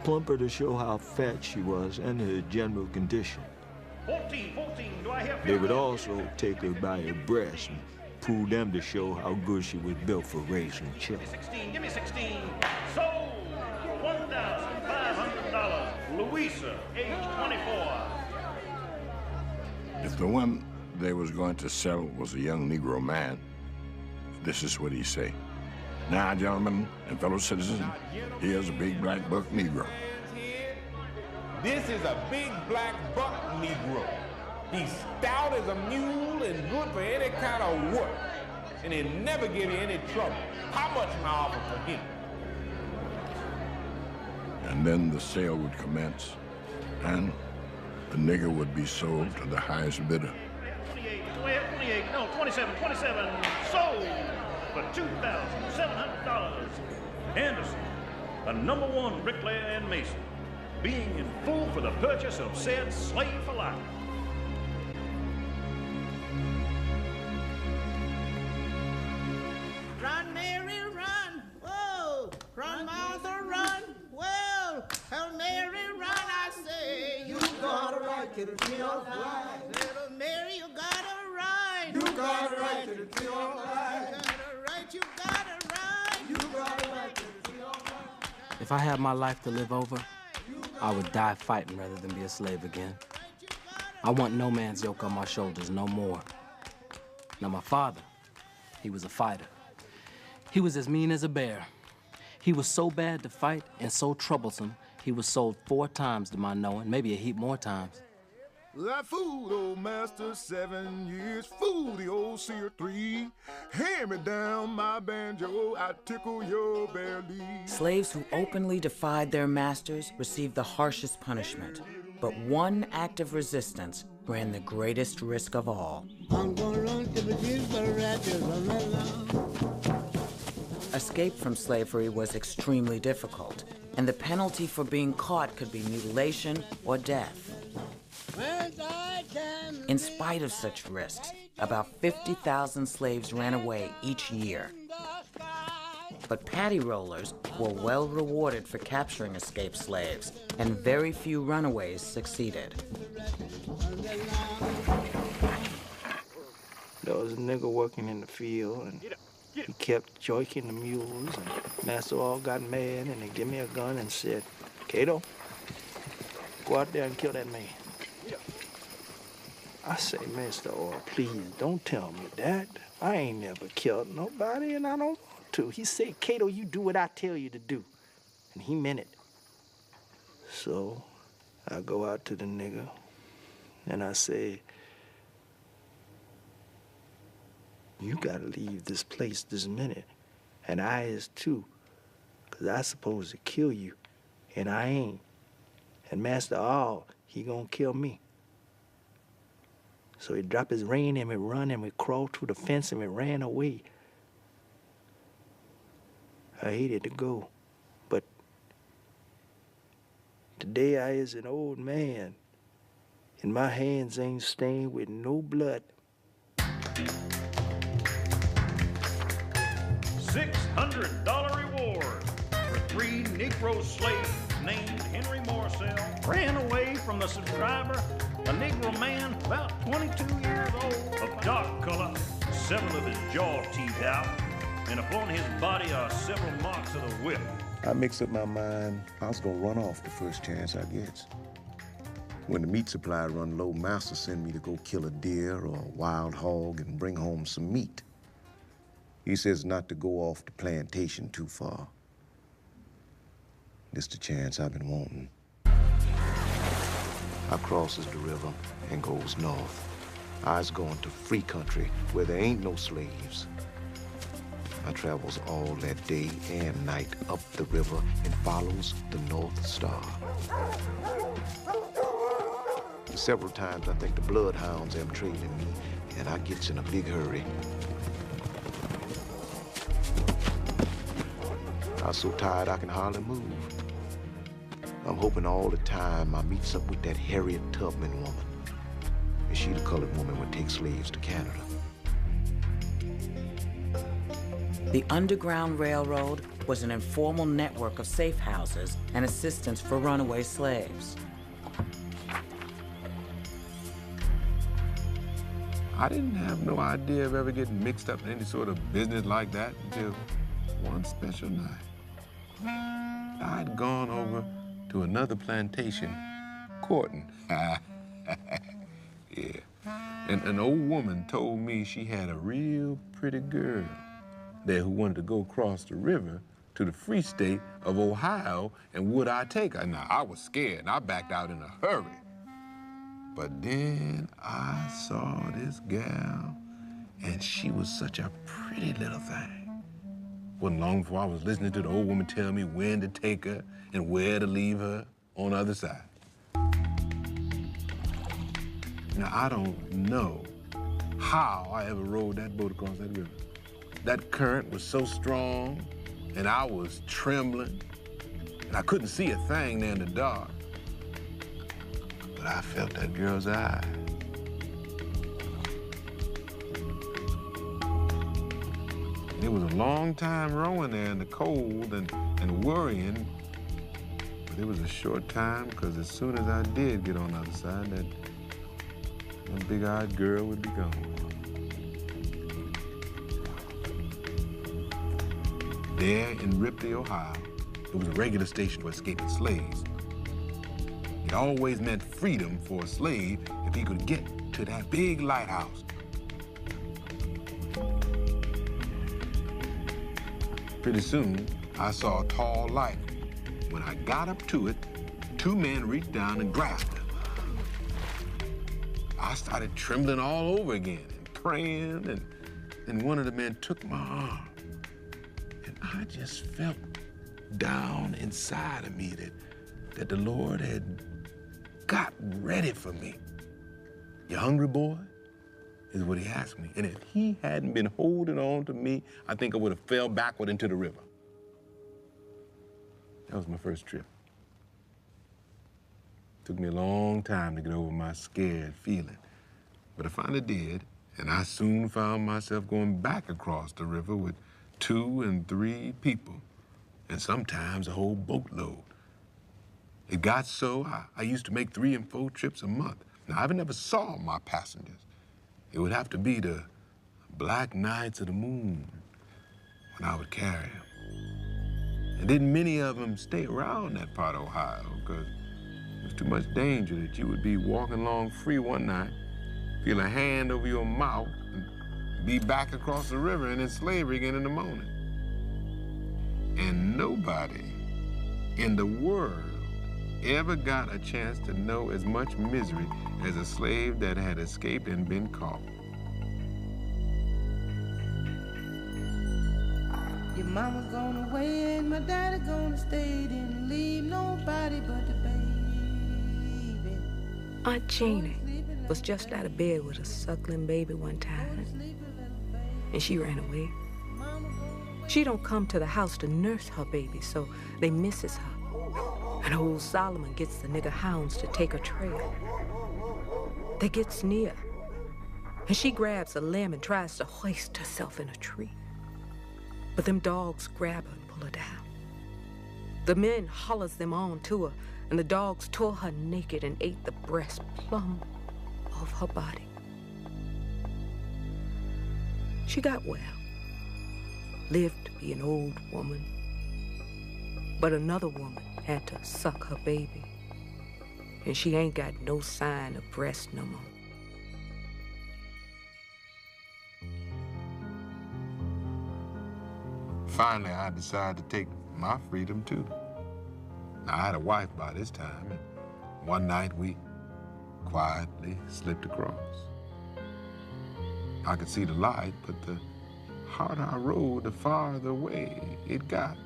Plump her to show how fat she was and her general condition. 14, do I have They would also take her by her breasts and pull them to show how good she was built for raising children. 16, give me 16. Sold. $1,500. Louisa, age 24. If the one they was going to sell was a young Negro man, this is what he say. "Now, gentlemen and fellow citizens, here's a big black buck Negro." This is a big black buck Negro. He's stout as a mule and good for any kind of work. And he'll never give you any trouble. How much am I offering for him? And then the sale would commence, and the nigger would be sold to the highest bidder. 28, no, 27, sold for $2,700. Anderson, a #1 bricklayer and mason, being in full for the purchase of said slave for life. Run, Mary, run. Whoa. Run, Martha, run. Well, Hail Mary, run, I say. You got a right to the tree of life. Little Mary, you got a right. You got a right to the tree of life. You got a right, you got a right. You got a right to the tree of life. If I had my life to live over, I would die fighting rather than be a slave again. I want no man's yoke on my shoulders no more. Now, my father, he was a fighter. He was as mean as a bear. He was so bad to fight and so troublesome, he was sold 4 times to my knowing, maybe a heap more times. I fooled old master 7 years, fooled the old seer 3. Hand me down my banjo, I tickle your belly. Slaves who openly defied their masters received the harshest punishment. But one act of resistance ran the greatest risk of all. Escape from slavery was extremely difficult, and the penalty for being caught could be mutilation or death. In spite of such risks, about 50,000 slaves ran away each year. But patty rollers were well rewarded for capturing escaped slaves, and very few runaways succeeded. There was a nigger working in the field, and he kept joiking the mules, and Master All got mad, and he gave me a gun and said, "Cato, go out there and kill that man." I say, "Master All, please don't tell me that. I ain't never killed nobody, and I don't want to." He said, "Cato, you do what I tell you to do." And he meant it. So I go out to the nigger, and I say, "You gotta leave this place this minute, and I is too, 'cause I supposed to kill you, and I ain't. And Master All, he gonna kill me." So he dropped his rein and we run and we crawled through the fence and we ran away. I hated to go, but today I is an old man, and my hands ain't stained with no blood. $600 reward for 3 Negro slaves named Henry Morsell ran away from the subscriber, a Negro man about 22 years old, of dark color, several of his jaw teeth out, and upon his body are several marks of the whip. I mixed up my mind. I was gonna run off the first chance I gets. When the meat supply run low, Master sent me to go kill a deer or a wild hog and bring home some meat. He says not to go off the plantation too far. This the chance I've been wanting. I crosses the river and goes north. I's going to free country where there ain't no slaves. I travels all that day and night up the river and follows the North Star. Several times I think the bloodhounds am trailing me, and I gets in a big hurry. I'm so tired I can hardly move. I'm hoping all the time I meets up with that Harriet Tubman woman. And she the colored woman would take slaves to Canada. The Underground Railroad was an informal network of safe houses and assistance for runaway slaves. I didn't have no idea of ever getting mixed up in any sort of business like that until one special night. I'd gone over to another plantation, courting. Yeah. And an old woman told me she had a real pretty girl there who wanted to go across the river to the free state of Ohio, and would I take her? Now, I was scared, and I backed out in a hurry. But then I saw this gal, and she was such a pretty little thing. Wasn't long before I was listening to the old woman tell me when to take her and where to leave her on the other side. Now, I don't know how I ever rode that boat across that river. That current was so strong, and I was trembling, and I couldn't see a thing there in the dark. But I felt that girl's eye. And it was a long time rowing there in the cold and worrying, but it was a short time, because as soon as I did get on the other side, that big-eyed girl would be gone. There in Ripley, Ohio, it was a regular station for escaping slaves. It always meant freedom for a slave if he could get to that big lighthouse. Pretty soon, I saw a tall light. When I got up to it, 2 men reached down and grasped it. I started trembling all over again and praying, and one of the men took my arm. And I just felt down inside of me that the Lord had got ready for me. "You hungry, boy?" is what he asked me. And if he hadn't been holding on to me, I think I would have fell backward into the river. That was my first trip. Took me a long time to get over my scared feeling, but I finally did, and I soon found myself going back across the river with 2 and 3 people, and sometimes a whole boatload. It got so I used to make 3 and 4 trips a month. Now, I never saw my passengers. It would have to be the black nights of the moon when I would carry them. And didn't many of them stay around that part of Ohio because there was too much danger that you would be walking along free one night, feel a hand over your mouth, and be back across the river and in slavery again in the morning. And nobody in the world ever got a chance to know as much misery as a slave that had escaped and been caught. Your mama gone away and my daddy gonna stay. Didn't leave nobody but the baby. Aunt Jeannie was just out of bed with a suckling baby one time, and she ran away. She don't come to the house to nurse her baby, so they misses her. And old Solomon gets the nigger hounds to take her trail. They gets near, and she grabs a limb and tries to hoist herself in a tree. But them dogs grab her and pull her down. The men hollers them on to her, and the dogs tore her naked and ate the breast plumb off her body. She got well, lived to be an old woman. But another woman had to suck her baby, and she ain't got no sign of breast no more. Finally, I decided to take my freedom too. Now, I had a wife by this time, and one night we quietly slipped across. I could see the light, but the harder I rode, the farther away it got.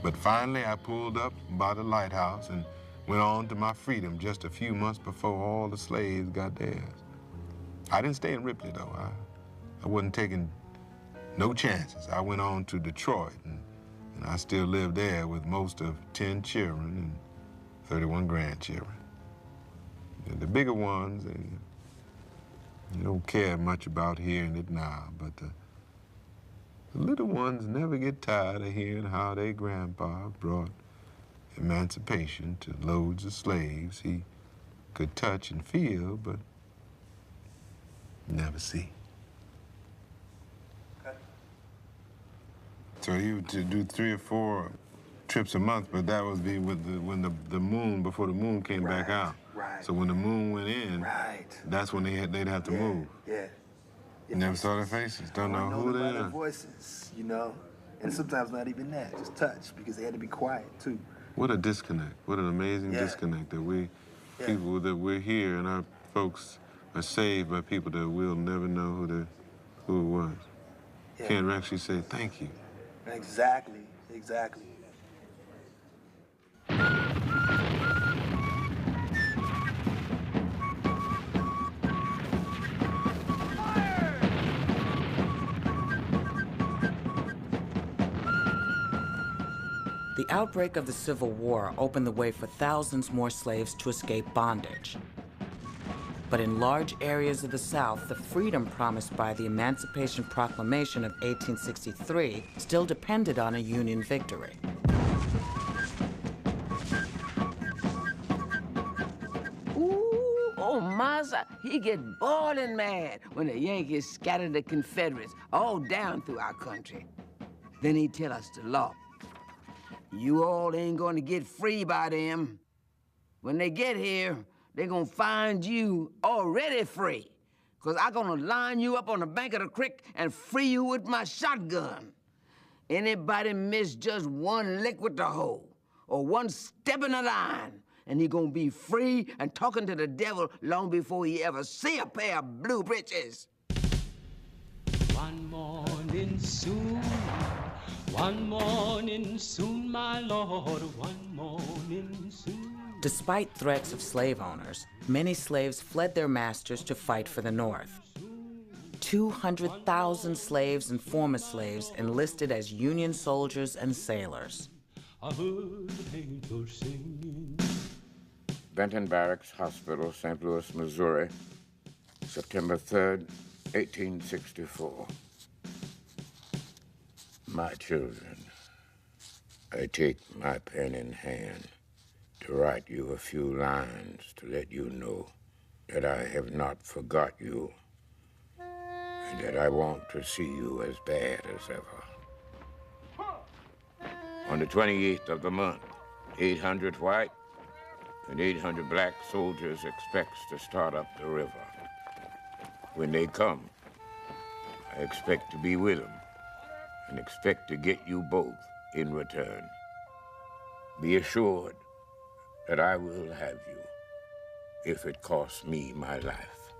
But finally, I pulled up by the lighthouse and went on to my freedom just a few months before all the slaves got theirs. I didn't stay in Ripley, though. I wasn't taking no chances. I went on to Detroit, and I still live there with most of 10 children and 31 grandchildren. And the bigger ones, you don't care much about hearing it now, but the little ones never get tired of hearing how their grandpa brought emancipation to loads of slaves he could touch and feel, but never see. So he would do 3 or 4 trips a month, but that would be with when the moon, before the moon came back out. Right. So when the moon went in, that's when they'd have to move. Yeah. You never saw their faces, don't know who they Their are. voices, you know, and sometimes not even that, just touch, because they had to be quiet too. What a disconnect. What an amazing disconnect that people that we're here and our folks are saved by people that we'll never know who it was. Yeah. Can't actually say thank you. Exactly, exactly. The outbreak of the Civil War opened the way for thousands more slaves to escape bondage. But in large areas of the South, the freedom promised by the Emancipation Proclamation of 1863 still depended on a Union victory. Ooh, oh, Massa, he get boiling mad when the Yankees scattered the Confederates all down through our country. Then he tell us the law. You all ain't gonna get free by them. When they get here, they're gonna find you already free, 'cause I'm gonna line you up on the bank of the creek and free you with my shotgun. Anybody miss just one lick with the hoe, or one step in the line, and he gonna be free and talking to the devil long before he ever see a pair of blue breeches. One morning soon, my lord, one morning soon. Despite threats of slave owners, many slaves fled their masters to fight for the North. 200,000 slaves and former slaves enlisted as Union soldiers and sailors. I heard the angels singing. Benton Barracks Hospital, St. Louis, Missouri, September 3rd, 1864. My children, I take my pen in hand to write you a few lines to let you know that I have not forgot you and that I want to see you as bad as ever. On the 28th of the month, 800 white and 800 black soldiers expects to start up the river. When they come, I expect to be with them and expect to get you both in return. Be assured that I will have you if it costs me my life.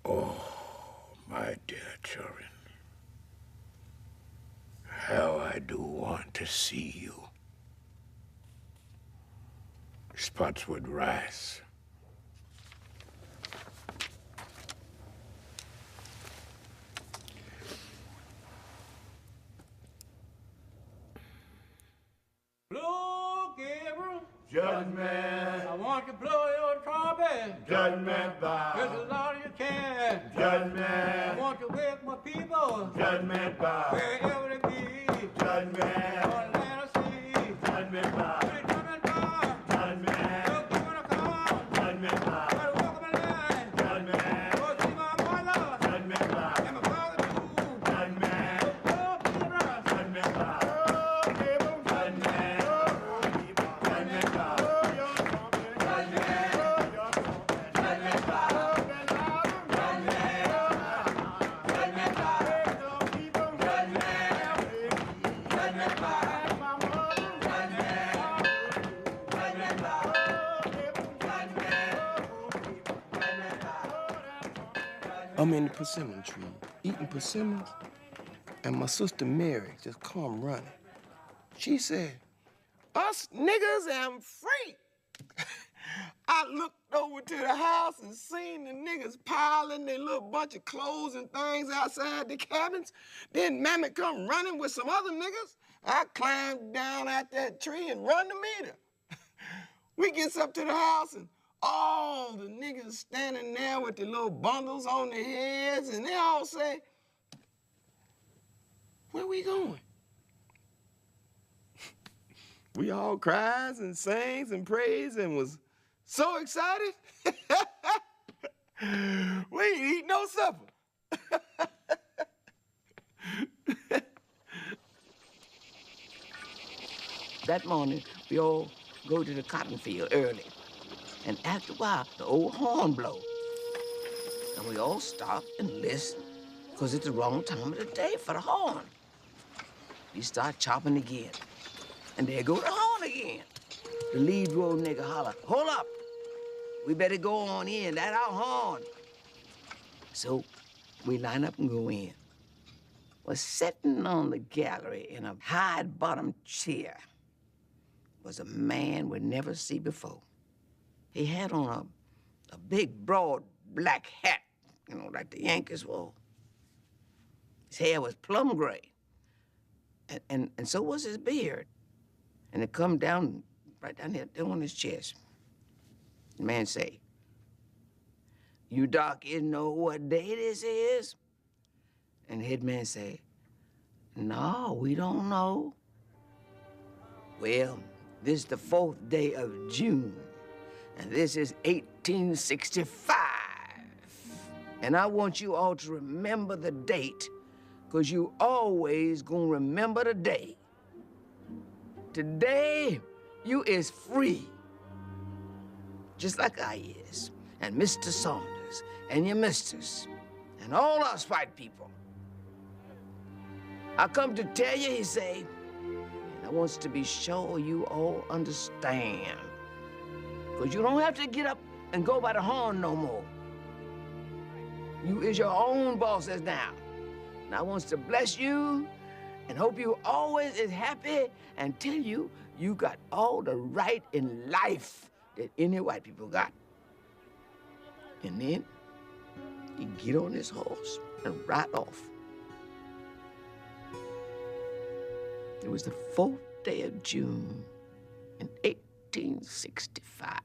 Oh, my dear children, how I do want to see you. Spotswood Rice. Blow, Gabriel. Judgment. I want to blow your trumpet. Judgment bow. As loud as you can. Judgment. I want to wake my people. Judgment bow. Wherever they be. Judgment. On land or sea. Judgment bow. Judgment bow. Judgment. Look, you wanna come. Judgment bow. Gotta walk my line. Judgment. Go see my mother. Judgment bow. And my father too. Judgment. Oh, Peter. Judgment bow. Judgment. Judgment bow. I'm in the persimmon tree, eating persimmons, and my sister Mary just come running. She said, "Us niggas am free." I looked over to the house and seen the niggas piling their little bunch of clothes and things outside the cabins. Then Mammy come running with some other niggas. I climbed down out that tree and run to meet her. We gets up to the house and all the niggas standing there with their little bundles on their heads, and they all say, "Where we going?" We all cries and sings and prays and was so excited. We ain't eat no supper. That morning, we all go to the cotton field early. And after a while, the old horn blow. And we all stop and listen, because it's the wrong time of the day for the horn. We start chopping again. And there go the horn again. The lead road nigga holler, "Hold up. We better go on in. That's our horn." So we line up and go in. Well, sitting on the gallery in a high-bottom chair was a man we'd never seen before. He had on a big, broad, black hat, you know, like the Yankees wore. His hair was plum gray, and so was his beard. And it come down, right down here, down on his chest. The man say, "You darkies know what day this is?" And the head man say, "No, we don't know." "Well, this is the 4th day of June. And this is 1865. And I want you all to remember the date, because you always gonna remember the day. Today, you is free, just like I is, and Mr. Saunders, and your misters, and all us white people. I come to tell you," he say, "and I wants to be sure you all understand. Because you don't have to get up and go by the horn no more. You is your own bosses now. And I wants to bless you and hope you always is happy and tell you you got all the right in life that any white people got." And then he get on his horse and ride off. It was the 4th day of June in 1865.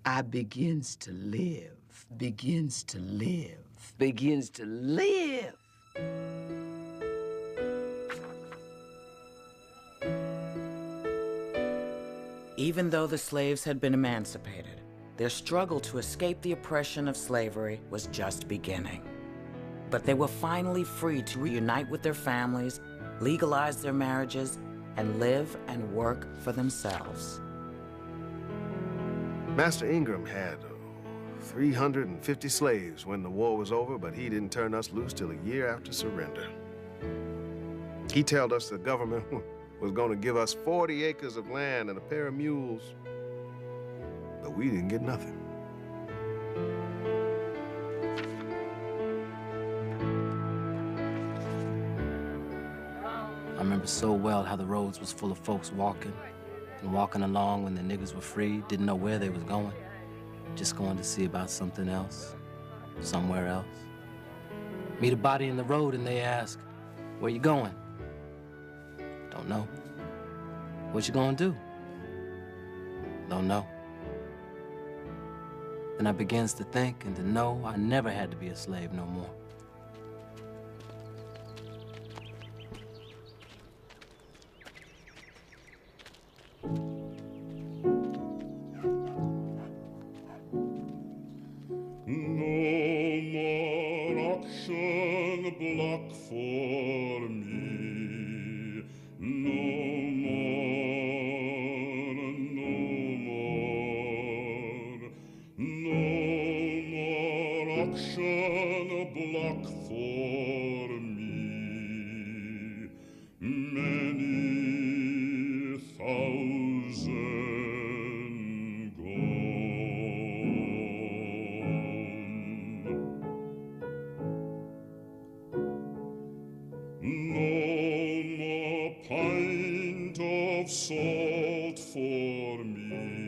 I begins to live begins to live. Begins to live. Even though the slaves had been emancipated, their struggle to escape the oppression of slavery was just beginning. But they were finally free to reunite with their families, legalize their marriages, and live and work for themselves. Master Ingram had 350 slaves when the war was over, but he didn't turn us loose till a year after surrender. He told us the government was going to give us 40 acres of land and a pair of mules, but we didn't get nothing. I remember so well how the roads was full of folks walking and walking along when the niggas were free, didn't know where they was going, just going to see about something else, somewhere else. Meet a body in the road and they ask, "Where you going?" Don't know. What you gonna do? Don't know. Then I begins to think and to know I never had to be a slave no more. Block for me, no more, no more, no more auction block for me. Many thousand No more pint of salt for me.